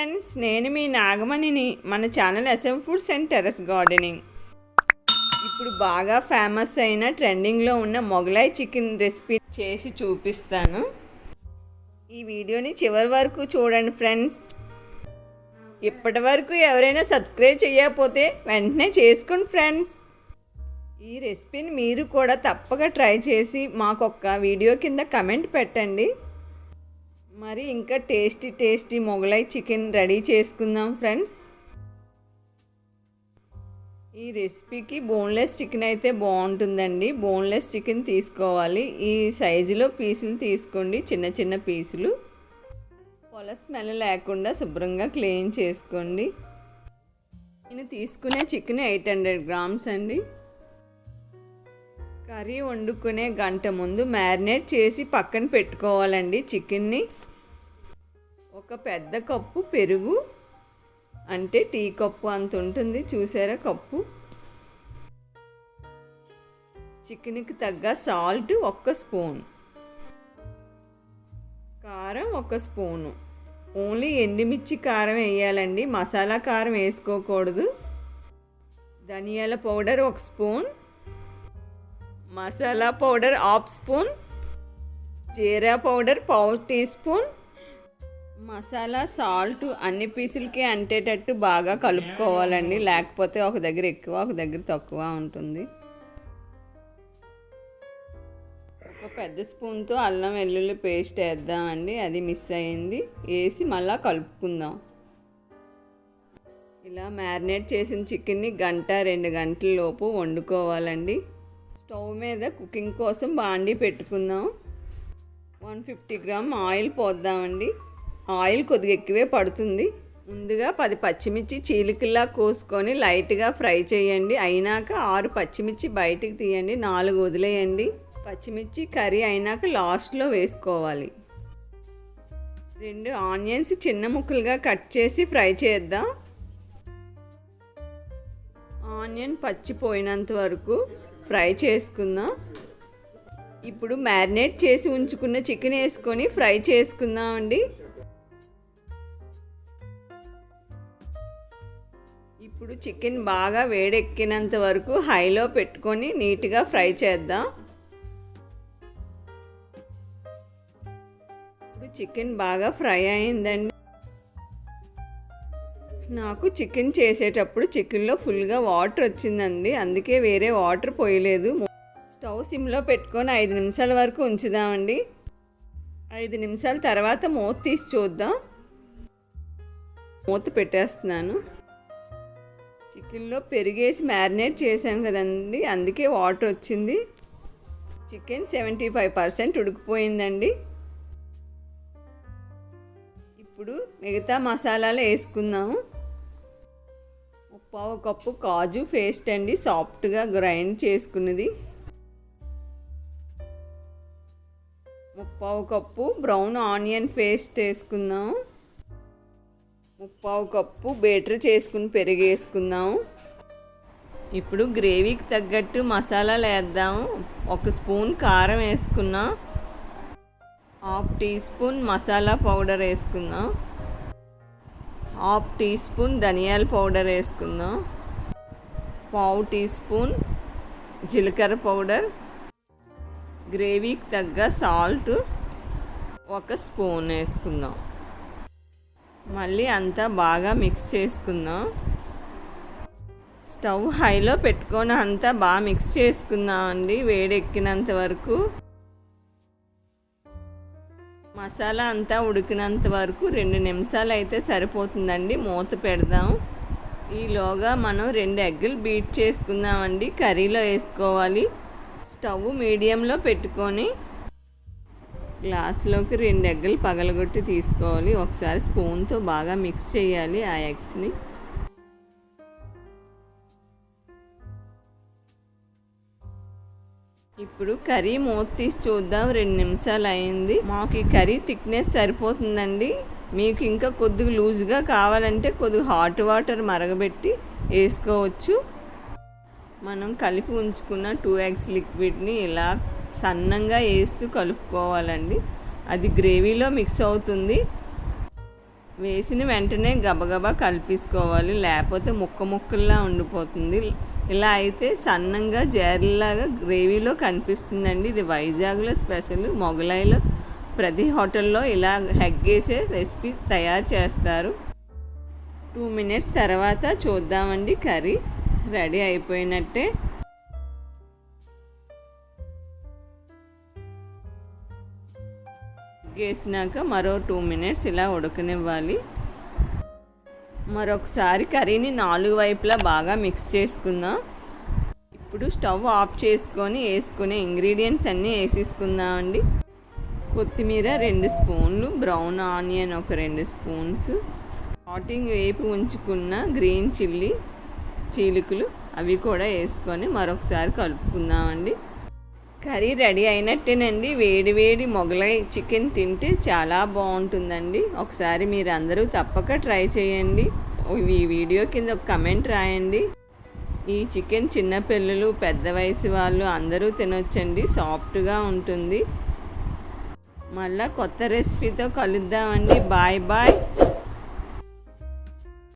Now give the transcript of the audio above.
Friends, నేను మీ నాగమణిని. మన channel foods and terrace gardening. ఇప్పుడు బాగా ఫేమస్ అయిన ట్రెండింగ్లో ఉన్న మొగలాయ్ చికెన్ రెసిపీ చేసి చూపిస్తాను. ఈ వీడియోని చివరి వరకు చూడండి ఫ్రెండ్స్. ఇప్పటి వరకు ఎవరైనా సబ్స్క్రైబ్ చేయకపోతే వెంటనే చేసుకోండి ఫ్రెండ్స్. ఈ రెసిపీని మీరు కూడా తప్పక ట్రై చేసి మాకొక్క వీడియో కింద కమెంట్ పెట్టండి. మరి ఇంకా టేస్టీ మొగలాయ్ చికెన్ రెడీ చేసుకుందాం ఫ్రెండ్స్. ఈ రెసిపీకి బోన్లెస్ చికెన్ అయితే బాగుంటుందండి. బోన్లెస్ చికెన్ తీసుకోవాలి. ఈ సైజులో పీసులు తీసుకోండి, చిన్న పీసులు. పొల స్మెల్ లేకుండా శుభ్రంగా క్లీన్ చేసుకోండి. నేను తీసుకునే చికెన్ 800 grams అండి. కర్రీ వండుకునే గంట ముందు మ్యారినేట్ చేసి పక్కన పెట్టుకోవాలండి చికెన్ని. ఒక పెద్ద కప్పు పెరుగు, అంటే టీ కప్పు అంత ఉంటుంది చూసారా కప్పు. చికెన్కి తగ్గ సాల్ట్ 1 స్పూన్, కారం 1 స్పూను. ఓన్లీ ఎండుమిర్చి కారం వేయాలండి, మసాలా కారం వేసుకోకూడదు. ధనియాల powder 1 spoon, masala powder 1/2 spoon, jeera powder 1/4 teaspoon. Masala salt అన్ని పీసులకి అంటేటట్టు బాగా కలుపుకోవాలండి, లేకపోతే ఒక దగ్గర ఎక్కువ ఒక దగ్గర తక్కువ ఉంటుంది. ఒక పెద్ద స్పూన్తో అల్లం వెల్లుల్లి పేస్ట్ వేద్దామండి, అది మిస్ అయింది. వేసి మళ్ళీ కలుపుకుందాం. ఇలా మ్యారినేట్ చేసిన చికెన్ని 1-2 గంటల లోపు వండుకోవాలండి. స్టవ్ మీద కుకింగ్ కోసం బాండీ పెట్టుకుందాం. 150 grams ఆయిల్ పోద్దామండి. ఆయిల్ కొద్దిగా ఎక్కువే పడుతుంది. ముందుగా 10 పచ్చిమిర్చి చీలికల్లా కోసుకొని లైట్గా ఫ్రై చేయండి. అయినాక 6 పచ్చిమిర్చి బయటికి తీయండి, 4 వదిలేయండి. పచ్చిమిర్చి కర్రీ అయినాక లాస్ట్లో వేసుకోవాలి. 2 ఆనియన్స్ చిన్న ముక్కలుగా కట్ చేసి ఫ్రై చేద్దాం. ఆనియన్ పచ్చిపోయినంత వరకు ఫ్రై చేసుకుందాం. ఇప్పుడు మ్యారినేట్ చేసి ఉంచుకున్న చికెన్ వేసుకొని ఫ్రై చేసుకుందాం అండి. ఇప్పుడు చికెన్ బాగా వేడెక్కినంత వరకు హైలో పెట్టుకొని నీట్గా ఫ్రై చేద్దాం. ఇప్పుడు చికెన్ బాగా ఫ్రై అయిందండి. నాకు చికెన్ చేసేటప్పుడు చికెన్లో ఫుల్గా వాటర్ వచ్చిందండి, అందుకే వేరే వాటర్ పోయలేదు. స్టవ్ సిమ్లో పెట్టుకొని 5 నిమిషాల వరకు ఉంచుదామండి. 5 నిమిషాల తర్వాత మూత తీసి చూద్దాం. మూత పెట్టేస్తున్నాను. చికెన్లో పెరిగేసి మ్యారినేట్ చేసాం కదండి, అందుకే వాటర్ వచ్చింది. చికెన్ 75% ఉడికిపోయిందండి. ఇప్పుడు మిగతా మసాలాలు వేసుకుందాము. 1/4 కప్పు కాజు పేస్ట్ అండి, సాఫ్ట్గా గ్రైండ్ చేసుకున్నది. 1/4 కప్పు బ్రౌన్ ఆనియన్ పేస్ట్ వేసుకుందాం. 1/4 కప్పు బేటర్ చేసుకుని పెరుగు వేసుకుందాం. ఇప్పుడు గ్రేవీకి తగ్గట్టు మసాలాలు వేద్దాం. 1 స్పూన్ కారం వేసుకున్నాం. 1/2 టీ స్పూన్ మసాలా పౌడర్ వేసుకుందాం. 1/2 టీ స్పూన్ ధనియాల పౌడర్ వేసుకుందాం. 1/4 టీ స్పూన్ జీలకర్ర పౌడర్. గ్రేవీకి తగ్గ సాల్ట్ 1 స్పూన్ వేసుకుందాం. మళ్ళీ అంతా బాగా మిక్స్ చేసుకుందాం. స్టవ్ హైలో పెట్టుకొని అంతా బాగా మిక్స్ చేసుకుందామండి వేడెక్కినంత వరకు. మసాలా అంతా ఉడికినంత వరకు 2 నిమిషాలు అయితే సరిపోతుందండి. మూత పెడదాం. ఈలోగా మనం 2 ఎగ్గులు బీట్ చేసుకుందామండి, కర్రీలో వేసుకోవాలి. స్టవ్ మీడియంలో పెట్టుకొని గ్లాసులోకి 2 ఎగ్గులు పగలగొట్టి తీసుకోవాలి. ఒకసారి స్పూన్తో బాగా మిక్స్ చేయాలి ఆ ఎగ్స్ని. ఇప్పుడు కర్రీ మూత తీసి చూద్దాం. 2 నిమిషాలు అయింది. మాకు ఈ కర్రీ థిక్నెస్ సరిపోతుందండి. మీకు ఇంకా కొద్దిగా లూజ్గా కావాలంటే కొద్దిగా హాట్ వాటర్ మరగబెట్టి వేసుకోవచ్చు. మనం కలిపి ఉంచుకున్న 2 eggs లిక్విడ్ని ఇలా సన్నంగా వేస్తూ కలుపుకోవాలండి. అది గ్రేవీలో మిక్స్ అవుతుంది. వేసిన వెంటనే గబగబా కలిపేసుకోవాలి, లేకపోతే ముక్కల్లా ఉండిపోతుంది. ఇలా అయితే సన్నంగా జారీలాగా గ్రేవీలో కనిపిస్తుందండి. ఇది వైజాగ్లో స్పెషల్. మొగలాయిలో ప్రతి హోటల్లో ఇలా హగ్గేసే రెసిపీ తయారు చేస్తారు. 2 minutes తర్వాత చూద్దామండి. కర్రీ రెడీ అయిపోయినట్టే. వేసినాక మరో 2 minutes ఇలా ఉడకనివ్వాలి. మరొకసారి కర్రీని 4 వైపులా బాగా మిక్స్ చేసుకుందాం. ఇప్పుడు స్టవ్ ఆఫ్ చేసుకొని వేసుకునే ఇంగ్రీడియంట్స్ అన్నీ వేసేసుకుందామండి. కొత్తిమీర 2 స్పూన్లు, బ్రౌన్ ఆనియన్ ఒక 2 స్పూన్స్, స్టార్టింగ్ వేపు ఉంచుకున్న గ్రీన్ చిల్లీ చీలికలు అవి కూడా వేసుకొని మరొకసారి కలుపుకుందామండి. Curry ready అయినట్టేనండి. వేడి వేడి మొగలై చికెన్ తింటే చాలా బాగుంటుందండి. ఒకసారి మీరు అందరూ తప్పక ట్రై చేయండి. ఈ వీడియో కింద ఒక కమెంట్ రాయండి. ఈ చికెన్ చిన్నపిల్లలు, పెద్ద వయసు వాళ్ళు అందరూ తినొచ్చండి. సాఫ్ట్గా ఉంటుంది. మళ్ళీ కొత్త రెసిపీతో కలుద్దామండి. Bye bye.